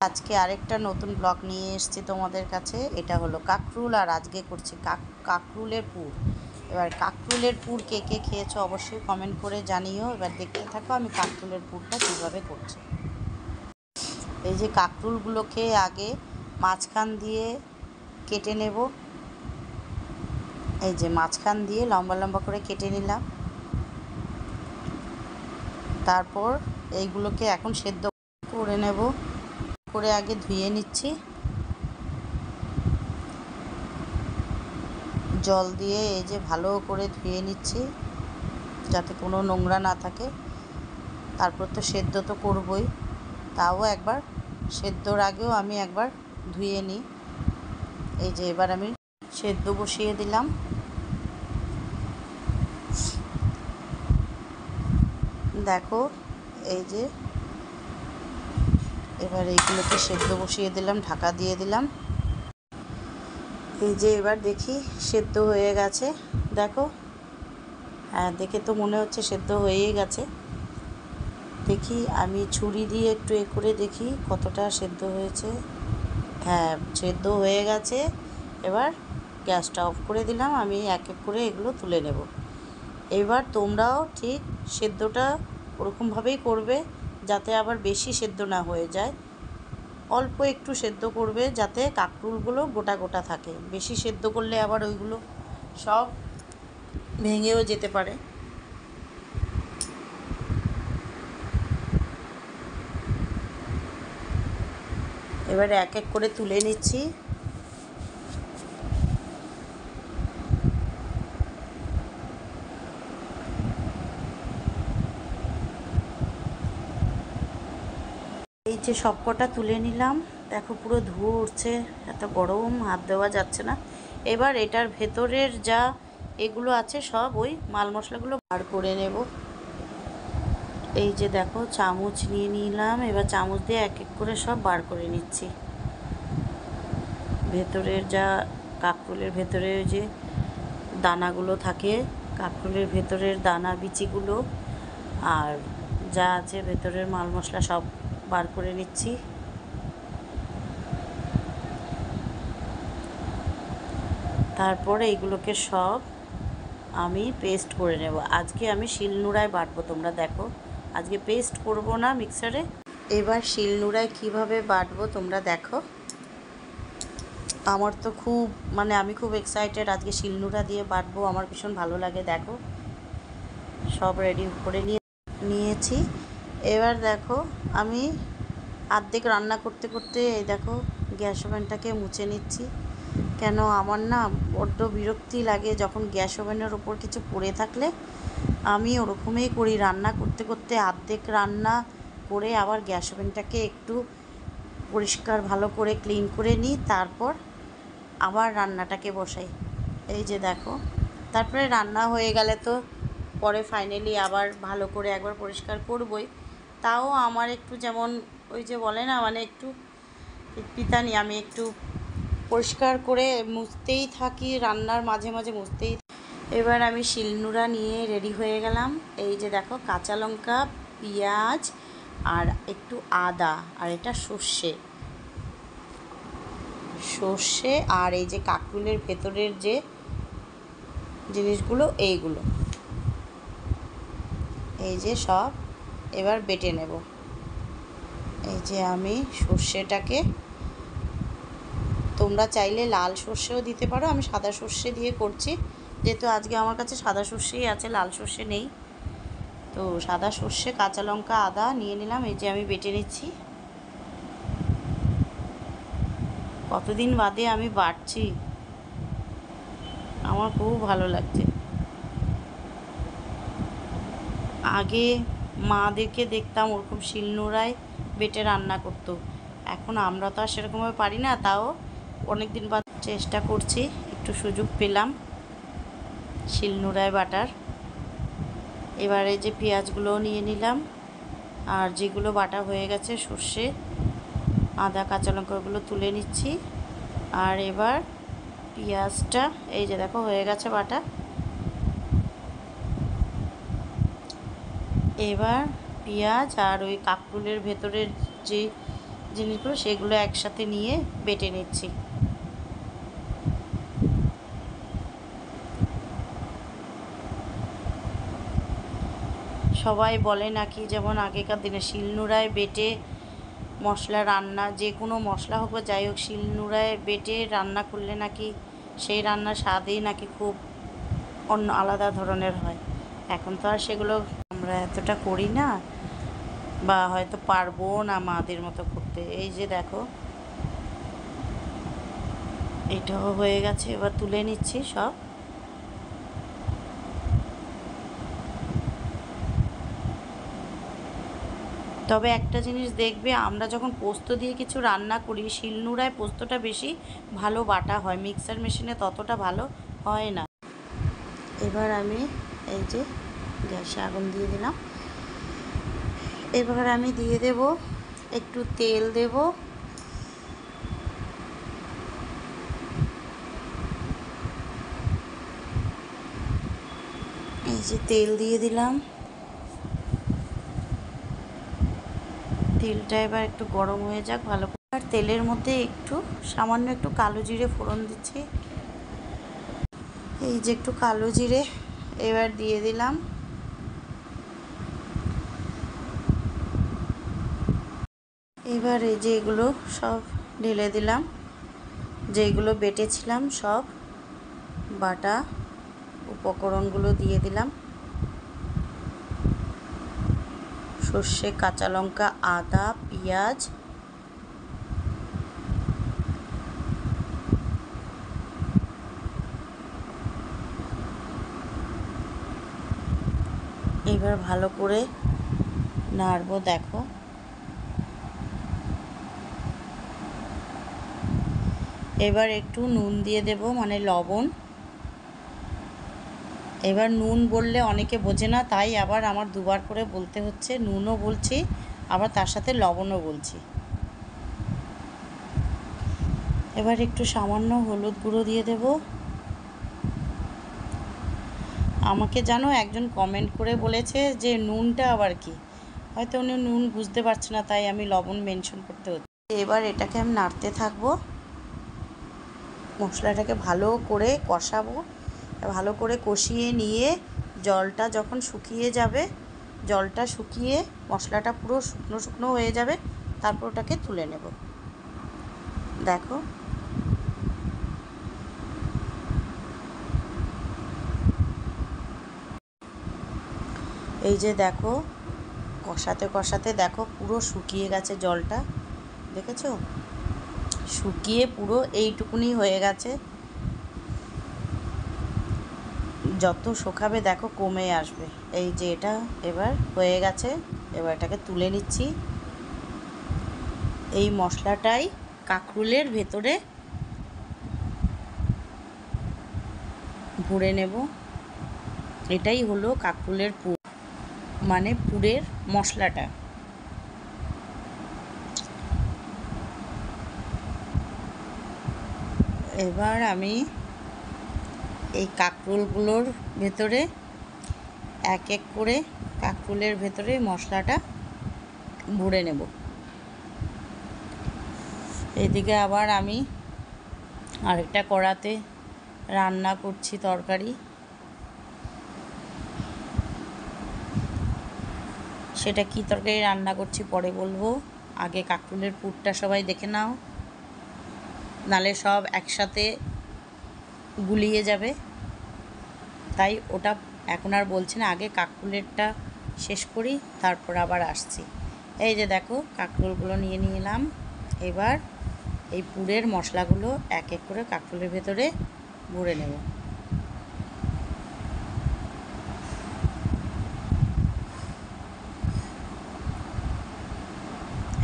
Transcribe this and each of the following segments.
আজকে আরেকটা নতুন ব্লগ নিয়ে এসেছি তোমাদের কাছে। এটা হলো কাকরুল, আর আজকে করছি কাকরুলের পুর। এবার কাকরুলের পুর কে কে খেয়েছো অবশ্যই কমেন্ট করে জানিও। এবার দেখতে থাকো আমি কাকরুলের পুরটা কীভাবে করছি। এই যে কাকরুলগুলোকে আগে মাঝখান দিয়ে কেটে নেব। এই যে মাঝখান দিয়ে লম্বা লম্বা করে কেটে নিলাম। তারপর এইগুলোকে এখন সেদ্ধ করে নেব। করে আগে ধুয়ে নিচ্ছি জল দিয়ে। এই যে ভালো করে ধুয়ে নিচ্ছি যাতে কোনো নোংরা না থাকে। তারপর তো সেদ্ধ তো করবই, তাও একবার সেদ্ধর আগেও আমি একবার ধুয়ে নিই। এই যে এবার আমি সেদ্ধ বসিয়ে দিলাম। দেখো এই যে এবার এইগুলোকে সেদ্ধ বসিয়ে দিলাম, ঢাকা দিয়ে দিলাম। এই যে এবার দেখি সেদ্ধ হয়ে গেছে। দেখো, হ্যাঁ দেখে তো মনে হচ্ছে সেদ্ধ হয়েই গেছে। দেখি আমি ছুরি দিয়ে একটু করে দেখি কতটা সেদ্ধ হয়েছে। হ্যাঁ সেদ্ধ হয়ে গেছে। এবার গ্যাসটা অফ করে দিলাম। আমি এক এক করে এগুলো তুলে নেব। এবার তোমরাও ঠিক সেদ্ধটা ওরকমভাবেই করবে, যাতে আবার বেশি সেদ্ধ না হয়ে যায়। অল্প একটু সেদ্ধ করবে যাতে কাকরুলগুলো গোটা গোটা থাকে। বেশি সেদ্ধ করলে আবার ওইগুলো সব ভেঙেও যেতে পারে। এবারে এক এক করে তুলে নিচ্ছি। এই যে সবকটা তুলে নিলাম। দেখো পুরো ধুয়ো উঠছে, এত গরম হাত দেওয়া যাচ্ছে না। এবার এটার ভেতরের যা এগুলো আছে সব ওই মাল মশলাগুলো বার করে নেব। এই যে দেখো চামচ নিয়ে নিলাম। এবার চামচ দিয়ে এক এক করে সব বার করে নিচ্ছি। ভেতরের যা কাকরুলের ভেতরে যে দানাগুলো থাকে, কাকরুলের ভেতরের দানা বিচিগুলো আর যা আছে ভেতরের মাল মশলা সব বার করে নিচ্ছি। তারপর এইগুলোকে সব আমি পেস্ট করে নেব। আজকে আমি শিলনোড়ায় বাটবো, তোমরা দেখো। আজকে পেস্ট করব না মিক্সারে। এবার শিলনোড়ায় কিভাবে বাটবো তোমরা দেখো। আমার তো খুব আমি খুব এক্সাইটেড। আজকে শিলনোড়া দিয়ে বাটবো, আমার ভীষণ ভালো লাগে। দেখো সব রেডি করে নিয়েছি। এবার দেখো আমি অর্ধেক রান্না করতে করতে এই দেখো গ্যাস ওভেনটাকে মুছে নিচ্ছি। কেন আমার না বড্ড বিরক্তি লাগে যখন গ্যাস ওভেনের ওপর কিছু পড়ে থাকলে। আমি ওরকমই করি, রান্না করতে করতে অর্ধেক রান্না করে আবার গ্যাস ওভেনটাকে একটু পরিষ্কার ভালো করে ক্লিন করে নিই, তারপর আবার রান্নাটাকে বসাই। এই যে দেখো, তারপরে রান্না হয়ে গেলে তো পরে ফাইনালি আবার ভালো করে একবার পরিষ্কার করবই। তাও আমার একটু যেমন ওই যে বলে না একটু পিতানি, আমি একটু পরিষ্কার করে মুছতেই থাকি, রান্নার মাঝে মাঝে মুছতেই। এবার আমি শিলনোড়া নিয়ে রেডি হয়ে গেলাম। এই যে দেখো কাঁচা লঙ্কা, পেঁয়াজ আর একটু আদা, আর এটা সর্ষে আর এই যে কাকরুলের ভেতরের যে জিনিসগুলো এইগুলো এই যে সব এবার বেটে নেব। এই যে আমি সর্ষেটাকে, তোমরা চাইলে লাল সর্ষেও দিতে পারো, আমি সাদা সর্ষে দিয়ে করছি যেহেতু আজকে আমার কাছে সাদা সর্ষেই আছে, লাল সর্ষে নেই। তো সাদা সর্ষে, কাঁচা লঙ্কা, আদা নিয়ে নিলাম। এই যে আমি বেটে নিচ্ছি। কতদিন বাদে আমি বাটছি, আমার খুব ভালো লাগছে। আগে মাদেরকে দেখতাম ওরকম শিলনোড়ায় বেটে রান্না করতো। এখন আমরা তো আর সেরকমভাবে পারি না, তাও অনেক দিন বাদ চেষ্টা করছি, একটু সুযোগ পেলাম শিলনোড়ায় বাটার। এবারে যে পেঁয়াজগুলো নিয়ে নিলাম, আর যেগুলো বাটা হয়ে গেছে সর্ষে, আদা, কাঁচা লঙ্কাগুলো তুলে নিচ্ছি। আর এবার পেঁয়াজটা এই যে দেখো হয়ে গেছে বাটা। এবার পেঁয়াজ আর ওই কাকরুলের ভেতরের যে জিনিসগুলো সেগুলো একসাথে নিয়ে বেটে নিচ্ছি। সবাই বলে নাকি যেমন আগেকার দিনে শিলনোড়ায় বেটে মশলা রান্না, যে কোনো মশলা হোক বা যাই হোক শিলনোড়ায় বেটে রান্না করলে নাকি সেই রান্নার স্বাদই নাকি খুব অন্য আলাদা ধরনের হয়। এখন তো আর সেগুলো আমরা এতটা করি না, বা হয়তো পারবো না মাদের মতো করতে। এই যে দেখো এটাও হয়ে গেছে, এবার তুলে নিচ্ছি সব। তবে একটা জিনিস দেখবে, আমরা যখন পোস্ত দিয়ে কিছু রান্না করি শিলনোড়ায় পোস্তটা বেশি ভালো বাটা হয়, মিক্সার মেশিনে ততটা ভালো হয় না। এবার আমি এই যে গ্যাসে আগুন দিয়ে দিলাম। এবার আমি দিয়ে দেব একটু তেল দেব, এই যে তেল দিয়ে দিলাম। তেলটা এবার একটু গরম হয়ে যাক ভালো করে। আর তেলের মধ্যে একটু সামান্য একটু কালো জিরে ফোড়ন দিচ্ছি। এই যে একটু কালো জিরে এবার দিয়ে দিলাম। এবার এই যে এগুলো সব ঢেলে দিলাম, যেগুলো বেটেছিলাম সব বাটা উপকরণগুলো দিয়ে দিলাম। সর্ষে, কাঁচা লঙ্কা, আদা, পেঁয়াজ, এবার ভালো করে নাড়বো। দেখো এবার একটু নুন দিয়ে দেব, মানে লবণ। এবার নুন বললে অনেকে বোঝে না, তাই আবার আমার দুবার করে বলতে হচ্ছে, নুনও বলছি আবার তার সাথে লবণও বলছি। এবার একটু সামান্য হলুদ গুঁড়ো দিয়ে দেব। আমাকে জানো একজন কমেন্ট করে বলেছে যে নুনটা আবার কি, হয়তো উনি নুন বুঝতে পারছে না, তাই আমি লবণ মেনশন করতে হচ্ছে। এবার এটাকে আমি নাড়তে থাকবো, মশলাটাকে ভালো করে কষাবো, ভালো করে কষিয়ে নিয়ে জলটা যখন শুকিয়ে যাবে, জলটা শুকিয়ে মশলাটা পুরো শুকনো শুকনো হয়ে যাবে, তারপর ওটাকে তুলে নেব। দেখো এই যে দেখো কষাতে কষাতে দেখো পুরো শুকিয়ে গেছে জলটা, দেখেছো শুকিয়ে পুরো এইটুকুনি হয়ে গেছে। যত শুকাবে দেখো কমে আসবে। এই যে এটা এবার হয়ে গেছে, এবার এটাকে তুলে নিচ্ছি। এই মশলাটাই কাঁকরোলের ভেতরে ভরে নেব। এটাই হলো কাঁকরোলের পুর, মানে পুরের মশলাটা। এবার আমি এই কাঁকরোলগুলোর ভেতরে এক এক করে কাঁকরোলের ভেতরে মশলাটা ভরে নেব। এদিকে আবার আমি আরেকটা কড়াতে রান্না করছি তরকারি, সেটা কি তরকারি রান্না করছি পরে বলবো। আগে কাঁকরোলের পুরটা সবাই দেখে নাও, নালে সব একসাথে গুলিয়ে যাবে, তাই ওটা এখন আর বলছি না, আগে কাঁকরোলেরটা শেষ করি তারপর আবার আসছি। এই যে দেখো কাঁকরোলগুলো নিয়ে নিলাম। এবার এই পুরের মশলাগুলো এক এক করে কাঁকরোলের ভেতরে ভরে নেব।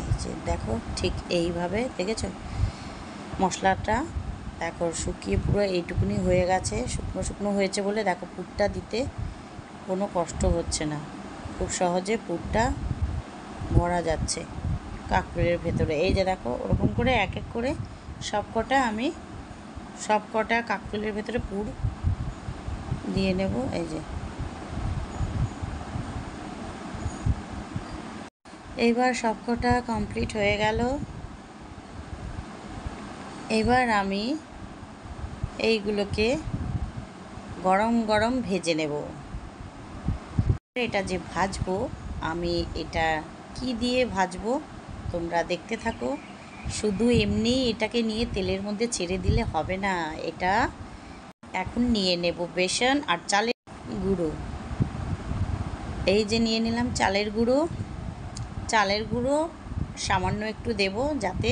এই যে দেখো ঠিক এইভাবে, দেখেছো মশলাটা দেখো শুকিয়ে পুরো এইটুকুনি হয়ে গেছে, শুকনো শুকনো হয়েছে বলে দেখো পুরটা দিতে কোনো কষ্ট হচ্ছে না, খুব সহজে পুরটা ভরা যাচ্ছে কাঁকরোলের ভেতরে। এই যে দেখো ওরকম করে এক এক করে সব কটা কাঁকরোলের ভেতরে পুর দিয়ে নেব। এই যে এইবার সব কটা কমপ্লিট হয়ে গেল। এবার আমি এইগুলোকে গরম গরম ভেজে নেব। এটা যে ভাজবো, আমি এটা কি দিয়ে ভাজবো তোমরা দেখতে থাকো। শুধু এমনি এটাকে নিয়ে তেলের মধ্যে ছেড়ে দিলে হবে না। এটা এখন নিয়ে নেব বেসন আর চালের গুঁড়ো। এই যে নিয়ে নিলাম চালের গুঁড়ো। চালের গুঁড়ো সামান্য একটু দেব, যাতে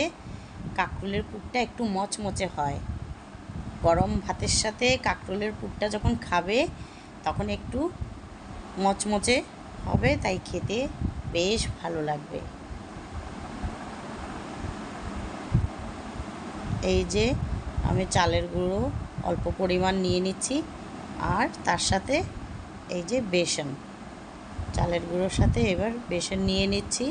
কাঁকরোলের পুরটা একটু মচমচে হয়। গরম ভাতের সাথে কাঁকরোলের পুরটা যখন খাবে তখন একটু মচমচে হবে, তাই খেতে বেশ ভালো লাগবে। এই যে আমি চালের গুঁড়ো অল্প পরিমাণ নিয়ে নিচ্ছি, আর তার সাথে এই যে বেসন, চালের গুঁড়োর সাথে এবার বেসন নিয়ে নিচ্ছি।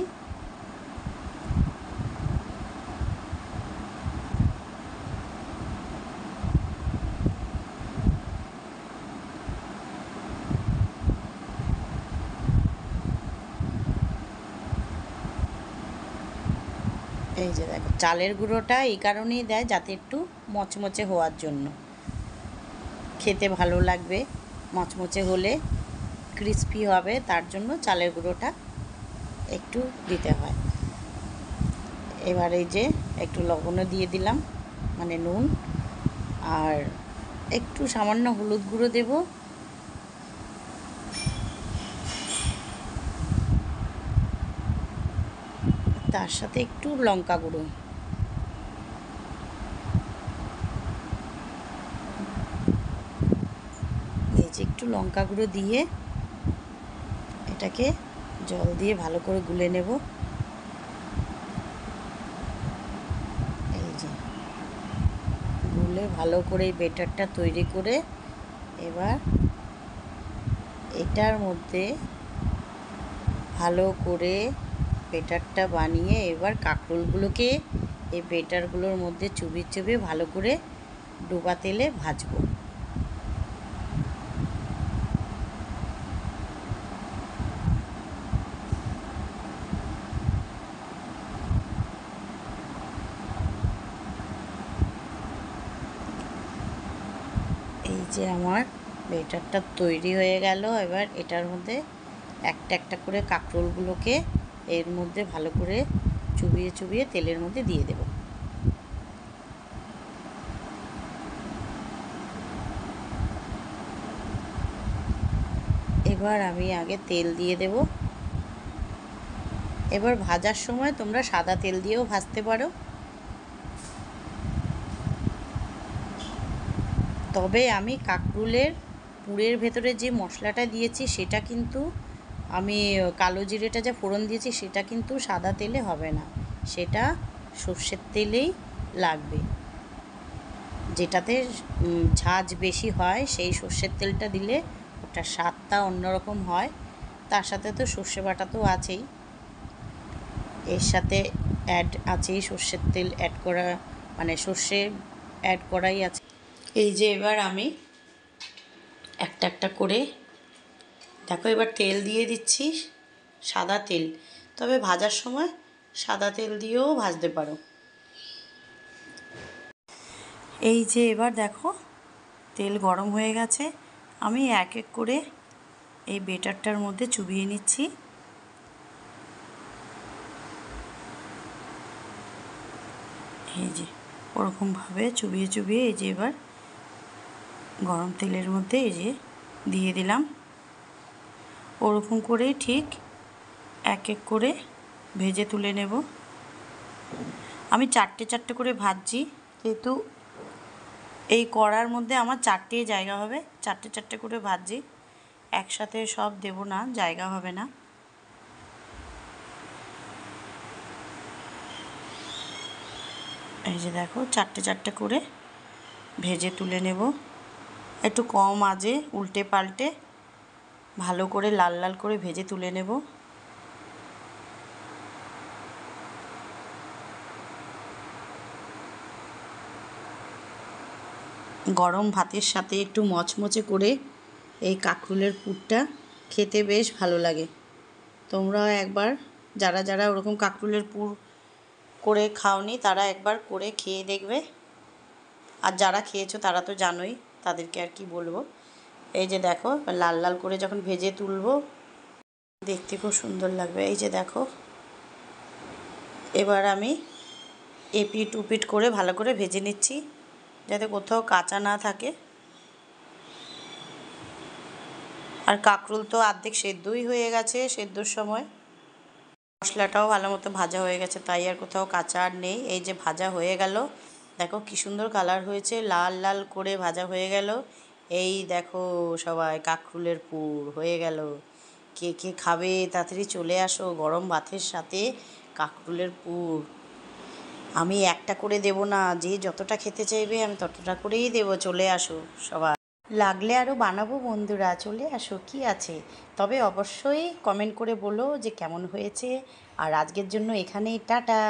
এই যে দেখো, চালের গুঁড়োটা এই কারণেই দেয় যাতে একটু মচমচে হওয়ার জন্য, খেতে ভালো লাগবে। মচমচে হলে ক্রিস্পি হবে, তার জন্য চালের গুঁড়োটা একটু দিতে হয়। এবার এই যে একটু লবণও দিয়ে দিলাম, মানে নুন, আর একটু সামান্য হলুদ গুঁড়ো দেব। তার সাথে একটু লঙ্কা গুঁড়ো। এই যে একটু লঙ্কা গুঁড়ো দিয়ে এটাকে জল দিয়ে ভালো করে গুলে নেব। এই যে গুলে ভালো করে এই বেটারটা তৈরি করে এবার এটার মধ্যে ভালো করে বেটারটা বানিয়ে এবার কাঁকরোলগুলোকে এই বেটারগুলোর মধ্যে চুবিয়ে চুবিয়ে ভালো করে ডোবা তেলে ভাজবো। এই যে আমার বেটারটা তৈরি হয়ে গেল। এবার এটার মধ্যে একটা একটা করে কাঁকরোলগুলোকে এর মধ্যে ভালো করে চুবিয়ে চুবিয়ে তেলের মধ্যে দিয়ে দেব। এবার আমি আগে তেল দিয়ে দেব। এবার ভাজার সময় তোমরা সাদা তেল দিয়েও ভাজতে পারো, তবে আমি কাঁকরোলের পুরের ভেতরে যে মশলাটা দিয়েছি সেটা কিন্তু আমি কালো জিরেটা যে ফোড়ন দিয়েছি সেটা কিন্তু সাদা তেলে হবে না, সেটা সর্ষের তেলেই লাগবে। যেটাতে ঝাঁঝ বেশি হয় সেই সর্ষের তেলটা দিলে ওটার স্বাদটা অন্যরকম হয়। তার সাথে তো সর্ষে বাটা তো আছেই, এর সাথে আছেই সর্ষের তেল অ্যাড করা, মানে সর্ষে অ্যাড করাই আছে। এই যে এবার আমি একটা একটা করে দেখো, এবার তেল দিয়ে দিচ্ছি, সাদা তেল। তবে ভাজার সময় সাদা তেল দিয়েও ভাজতে পারো। এই যে এবার দেখো তেল গরম হয়ে গেছে, আমি এক এক করে এই বেটারটার মধ্যে চুবিয়ে নিচ্ছি। এই যে ওরকমভাবে চুবিয়ে চুবিয়ে এই যে এবার গরম তেলের মধ্যে এই যে দিয়ে দিলাম। ওরকম করেই ঠিক এক এক করে ভেজে তুলে নেব। আমি চারটে চারটে করে ভাজছি, যেহেতু এই কড়ার মধ্যে আমার চারটে জায়গা হবে, চারটে চারটে করে ভাজছি, একসাথে সব দেব না, জায়গা হবে না। এই যে দেখো চারটে চারটে করে ভেজে তুলে নেব। একটু কম আঁচে উল্টে পাল্টে ভালো করে লাল লাল করে ভেজে তুলে নেব। গরম ভাতের সাথে একটু মচমচে করে এই কাঁকরোলের পুরটা খেতে বেশ ভালো লাগে। তোমরাও একবার, যারা যারা ওরকম কাঁকরোলের পুর করে খাওনি তারা একবার করে খেয়ে দেখবে, আর যারা খেয়েছো তারা তো জানোই, তাদেরকে আর কি বলবো। এই যে দেখো লাল লাল করে যখন ভেজে তুলবো দেখতে খুব সুন্দর লাগবে। এই যে দেখো, এবার আমি এপিট উপিট করে ভালো করে ভেজে নিচ্ছি যাতে কোথাও কাঁচা না থাকে। আর কাঁকরোল তো অর্ধেক সেদ্ধই হয়ে গেছে, সেদ্ধর সময় মশলাটাও ভালো মতো ভাজা হয়ে গেছে, তাই আর কোথাও কাঁচা আর নেই। এই যে ভাজা হয়ে গেল, দেখো কি সুন্দর কালার হয়েছে, লাল লাল করে ভাজা হয়ে গেল। এই দেখো সবাই কাঁকরোলের পুর হয়ে গেল। কে কে খাবে তাড়াতাড়ি চলে আসো, গরম ভাতের সাথে কাঁকরোলের পুর। আমি একটা করে দেব না, যে যতটা খেতে চাইবে আমি ততটা করেই দেবো, চলে আসো সবাই। লাগলে আরও বানাবো বন্ধুরা, চলে আসো, কি আছে। তবে অবশ্যই কমেন্ট করে বলো যে কেমন হয়েছে। আর আজকের জন্য এখানেই টাটা।